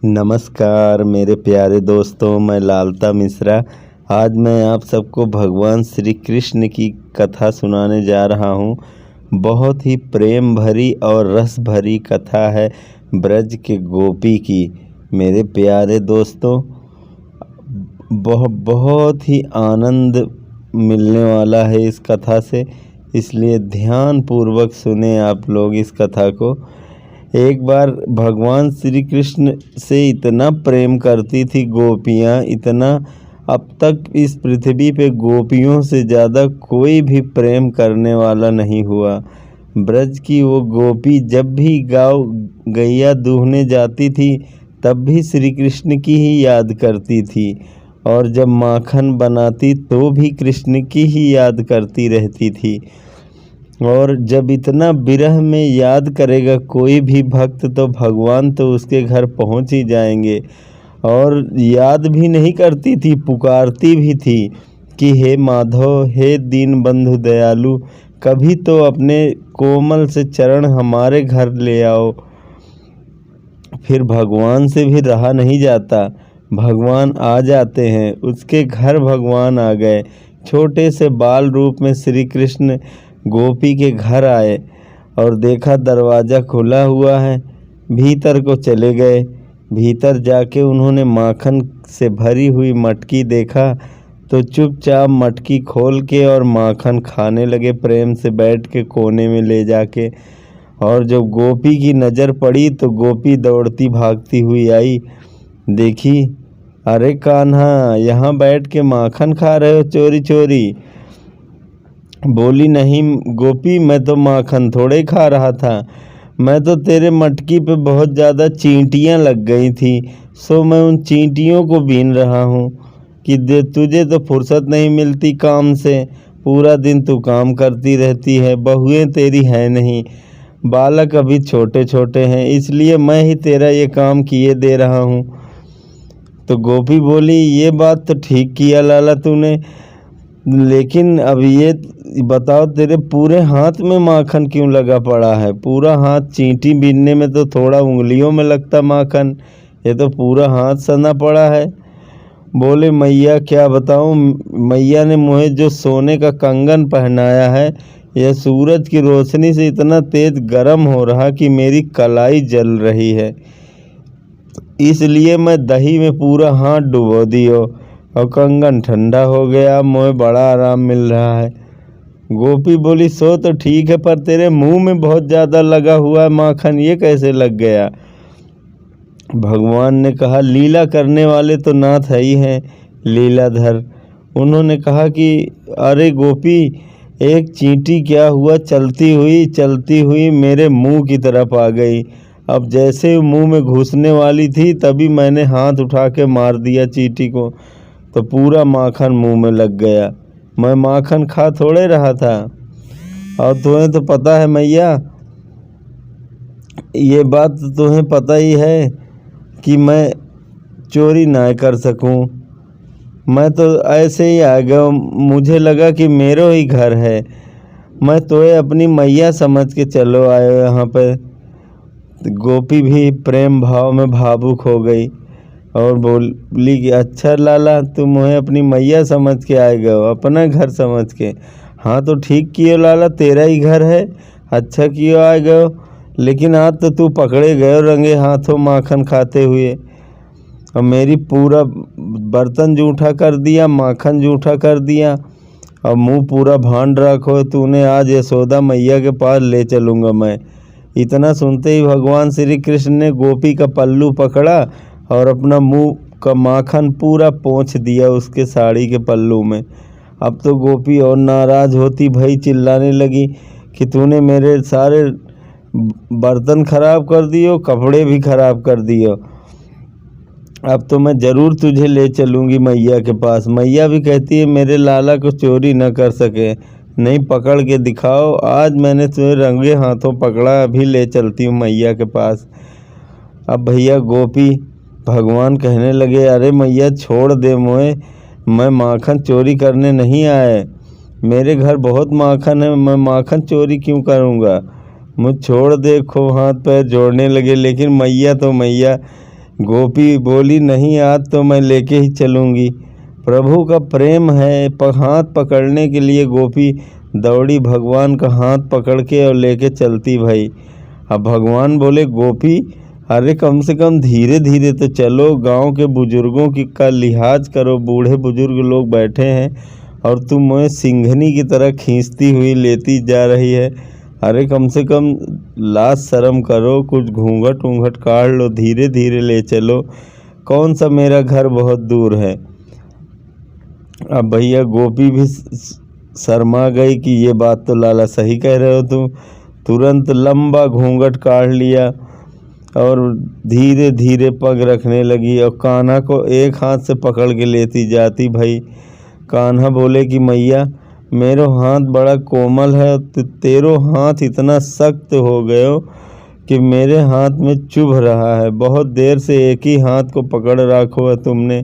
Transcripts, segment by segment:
नमस्कार मेरे प्यारे दोस्तों, मैं लालता मिश्रा। आज मैं आप सबको भगवान श्री कृष्ण की कथा सुनाने जा रहा हूँ। बहुत ही प्रेम भरी और रस भरी कथा है ब्रज के गोपी की। मेरे प्यारे दोस्तों, बहुत ही आनंद मिलने वाला है इस कथा से, इसलिए ध्यान पूर्वक सुने आप लोग इस कथा को। एक बार भगवान श्री कृष्ण से इतना प्रेम करती थी गोपियाँ, इतना अब तक इस पृथ्वी पे गोपियों से ज़्यादा कोई भी प्रेम करने वाला नहीं हुआ। ब्रज की वो गोपी जब भी गाँव गैया दूहने जाती थी तब भी श्री कृष्ण की ही याद करती थी, और जब माखन बनाती तो भी कृष्ण की ही याद करती रहती थी। और जब इतना विरह में याद करेगा कोई भी भक्त तो भगवान तो उसके घर पहुंच ही जाएंगे। और याद भी नहीं करती थी, पुकारती भी थी कि हे माधव, हे दीन बंधु दयालु, कभी तो अपने कोमल से चरण हमारे घर ले आओ। फिर भगवान से भी रहा नहीं जाता, भगवान आ जाते हैं। उसके घर भगवान आ गए। छोटे से बाल रूप में श्री कृष्ण गोपी के घर आए और देखा दरवाज़ा खुला हुआ है। भीतर को चले गए। भीतर जाके उन्होंने माखन से भरी हुई मटकी देखा तो चुपचाप मटकी खोल के और माखन खाने लगे, प्रेम से बैठ के कोने में ले जाके। और जब गोपी की नज़र पड़ी तो गोपी दौड़ती भागती हुई आई। देखी, अरे कान्हा, यहाँ बैठ के माखन खा रहे हो चोरी चोरी। बोली, नहीं गोपी, मैं तो माखन थोड़े ही खा रहा था, मैं तो तेरे मटकी पे बहुत ज़्यादा चींटियाँ लग गई थी, सो मैं उन चींटियों को बीन रहा हूँ कि तुझे तो फुर्सत नहीं मिलती काम से, पूरा दिन तू काम करती रहती है, बहुएं तेरी हैं नहीं, बालक अभी छोटे छोटे हैं, इसलिए मैं ही तेरा ये काम किए दे रहा हूँ। तो गोपी बोली, ये बात तो ठीक किया लाला तूने, लेकिन अब ये बताओ तेरे पूरे हाथ में माखन क्यों लगा पड़ा है? पूरा हाथ, चींटी बीनने में तो थोड़ा उंगलियों में लगता माखन, ये तो पूरा हाथ सना पड़ा है। बोले, मैया क्या बताऊं, मैया ने मुझे जो सोने का कंगन पहनाया है यह सूरज की रोशनी से इतना तेज गर्म हो रहा कि मेरी कलाई जल रही है, इसलिए मैं दही में पूरा हाथ डुबो दियो और कंगन ठंडा हो गया, मुझे बड़ा आराम मिल रहा है। गोपी बोली, सो तो ठीक है, पर तेरे मुंह में बहुत ज़्यादा लगा हुआ है माखन, ये कैसे लग गया? भगवान ने कहा, लीला करने वाले तो नाथ है ही हैं, लीलाधर। उन्होंने कहा कि अरे गोपी, एक चींटी क्या हुआ, चलती हुई मेरे मुंह की तरफ आ गई। अब जैसे मुंह में घुसने वाली थी तभी मैंने हाथ उठा के मार दिया चींटी को, तो पूरा माखन मुंह में लग गया। मैं माखन खा थोड़े रहा था। और तुम्हें तो पता है मैया, ये बात तो तुम्हें पता ही है कि मैं चोरी ना कर सकूं। मैं तो ऐसे ही आ गया, मुझे लगा कि मेरा ही घर है, मैं तो अपनी मैया समझ के चलो आए यहाँ पर। गोपी भी प्रेम भाव में भावुक हो गई और बोली कि अच्छा लाला, तुम मुझे अपनी मैया समझ के आए गए हो, अपना घर समझ के। हाँ तो ठीक किए लाला, तेरा ही घर है, अच्छा किए आए गए हो, लेकिन आज तो तू पकड़े गए रंगे हाथों माखन खाते हुए, और मेरी पूरा बर्तन जूठा कर दिया, माखन जूठा कर दिया, और मुंह पूरा भांड रखो तूने, आज यशोदा मैया के पास ले चलूँगा मैं। इतना सुनते ही भगवान श्री कृष्ण ने गोपी का पल्लू पकड़ा और अपना मुंह का माखन पूरा पोंछ दिया उसके साड़ी के पल्लू में। अब तो गोपी और नाराज़ होती भई चिल्लाने लगी कि तूने मेरे सारे बर्तन खराब कर दियो, कपड़े भी खराब कर दियो, अब तो मैं ज़रूर तुझे ले चलूँगी मैया के पास। मैया भी कहती है मेरे लाला को चोरी न कर सके, नहीं पकड़ के दिखाओ, आज मैंने तुम्हें रंगे हाथों पकड़ा, अभी ले चलती हूँ मैया के पास। अब भैया गोपी भगवान कहने लगे, अरे मैया छोड़ दे मुझे, मैं माखन चोरी करने नहीं आए, मेरे घर बहुत माखन है, मैं माखन चोरी क्यों करूँगा, मुझे छोड़ दे। खूब हाथ पैर जोड़ने लगे, लेकिन मैया तो मैया गोपी बोली नहीं, आज तो मैं लेके ही चलूँगी। प्रभु का प्रेम है, हाथ पकड़ने के लिए गोपी दौड़ी, भगवान का हाथ पकड़ के और लेके चलती भाई। अब भगवान बोले गोपी अरे कम से कम धीरे धीरे तो चलो, गांव के बुजुर्गों की का लिहाज करो, बूढ़े बुजुर्ग लोग बैठे हैं और तुम मुझे सिंघनी की तरह खींचती हुई लेती जा रही है। अरे कम से कम लाज शर्म करो, कुछ घूंघट ऊंघट काट लो, धीरे धीरे ले चलो, कौन सा मेरा घर बहुत दूर है। अब भैया गोपी भी शर्मा गई कि ये बात तो लाला सही कह रहे हो तुम। तुरंत लंबा घूंघट काट लिया और धीरे धीरे पग रखने लगी और कान्हा को एक हाथ से पकड़ के लेती जाती भाई। कान्हा बोले कि मैया मेरो हाथ बड़ा कोमल है, तेरो हाथ इतना सख्त हो गयो कि मेरे हाथ में चुभ रहा है, बहुत देर से एक ही हाथ को पकड़ रखो है तुमने,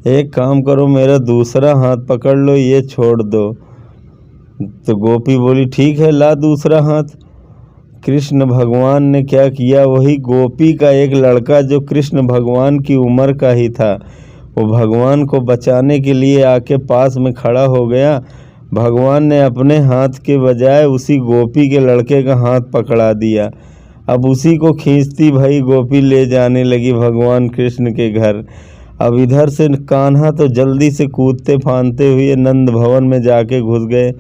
एक काम करो मेरा दूसरा हाथ पकड़ लो, ये छोड़ दो। तो गोपी बोली ठीक है, ला दूसरा हाथ। कृष्ण भगवान ने क्या किया, वही गोपी का एक लड़का जो कृष्ण भगवान की उम्र का ही था, वो भगवान को बचाने के लिए आके पास में खड़ा हो गया। भगवान ने अपने हाथ के बजाय उसी गोपी के लड़के का हाथ पकड़ा दिया। अब उसी को खींचती भाई गोपी ले जाने लगी भगवान कृष्ण के घर। अब इधर से कान्हा तो जल्दी से कूदते फांदते हुए नंद भवन में जाके घुस गए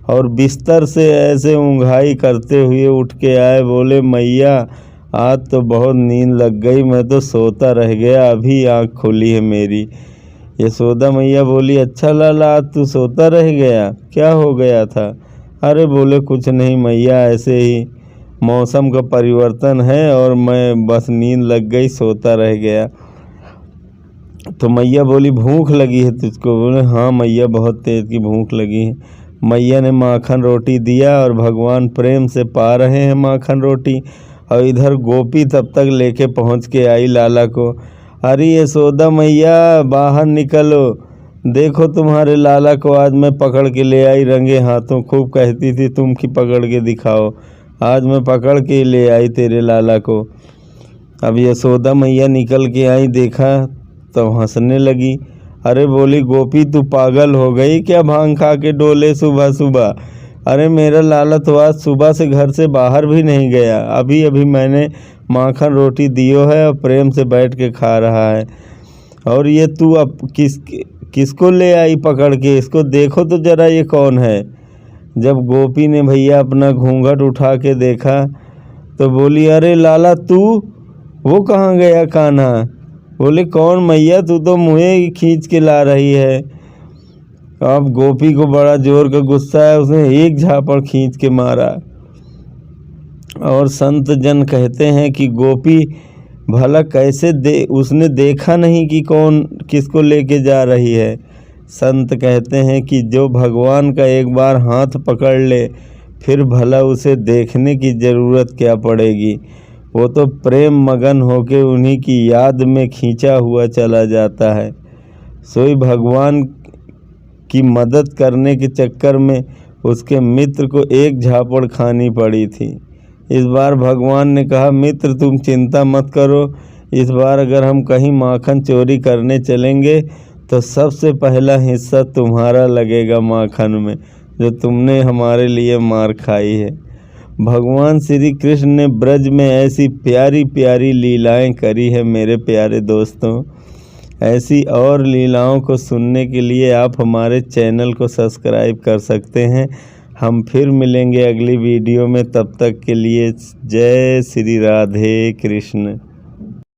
और बिस्तर से ऐसे ऊँघाई करते हुए उठ के आए, बोले मैया आज तो बहुत नींद लग गई, मैं तो सोता रह गया, अभी आँख खुली है मेरी। यशोदा मैया बोली अच्छा लाला आज तू सोता रह गया, क्या हो गया था। अरे बोले कुछ नहीं मैया, ऐसे ही मौसम का परिवर्तन है और मैं बस नींद लग गई, सोता रह गया। तो मैया बोली भूख लगी है तुझको। बोले हाँ मैया बहुत तेज की भूख लगी है। मैया ने माखन रोटी दिया और भगवान प्रेम से पा रहे हैं माखन रोटी, और इधर गोपी तब तक लेके पहुंच के आई लाला को। अरे यशोदा मैया बाहर निकलो, देखो तुम्हारे लाला को आज मैं पकड़ के ले आई रंगे हाथों, खूब कहती थी तुम की पकड़ के दिखाओ, आज मैं पकड़ के ले आई तेरे लाला को। अब यशोदा मैया निकल के आई, देखा तो हंसने लगी। अरे बोली गोपी तू पागल हो गई क्या, भांग खा के डोले सुबह सुबह। अरे मेरा लाला तो आज सुबह से घर से बाहर भी नहीं गया, अभी अभी मैंने माखन रोटी दियो है और प्रेम से बैठ के खा रहा है। और ये तू अब किसको ले आई पकड़ के, इसको देखो तो जरा ये कौन है। जब गोपी ने भैया अपना घूंघट उठा के देखा तो बोली अरे लाला तू, वो कहाँ गया कान्हा। बोले कौन मैया, तू तो मुझे खींच के ला रही है। अब गोपी को बड़ा जोर का गुस्सा है, उसने एक झापड़ खींच के मारा। और संत जन कहते हैं कि गोपी भला कैसे उसने देखा नहीं कि कौन किसको लेके जा रही है। संत कहते हैं कि जो भगवान का एक बार हाथ पकड़ ले फिर भला उसे देखने की ज़रूरत क्या पड़ेगी, वो तो प्रेम मगन होके उन्हीं की याद में खींचा हुआ चला जाता है। सोई भगवान की मदद करने के चक्कर में उसके मित्र को एक झापड़ खानी पड़ी थी। इस बार भगवान ने कहा मित्र तुम चिंता मत करो, इस बार अगर हम कहीं माखन चोरी करने चलेंगे तो सबसे पहला हिस्सा तुम्हारा लगेगा माखन में, जो तुमने हमारे लिए मार खाई है। भगवान श्री कृष्ण ने ब्रज में ऐसी प्यारी प्यारी लीलाएं करी है मेरे प्यारे दोस्तों। ऐसी और लीलाओं को सुनने के लिए आप हमारे चैनल को सब्सक्राइब कर सकते हैं। हम फिर मिलेंगे अगली वीडियो में, तब तक के लिए जय श्री राधे कृष्ण।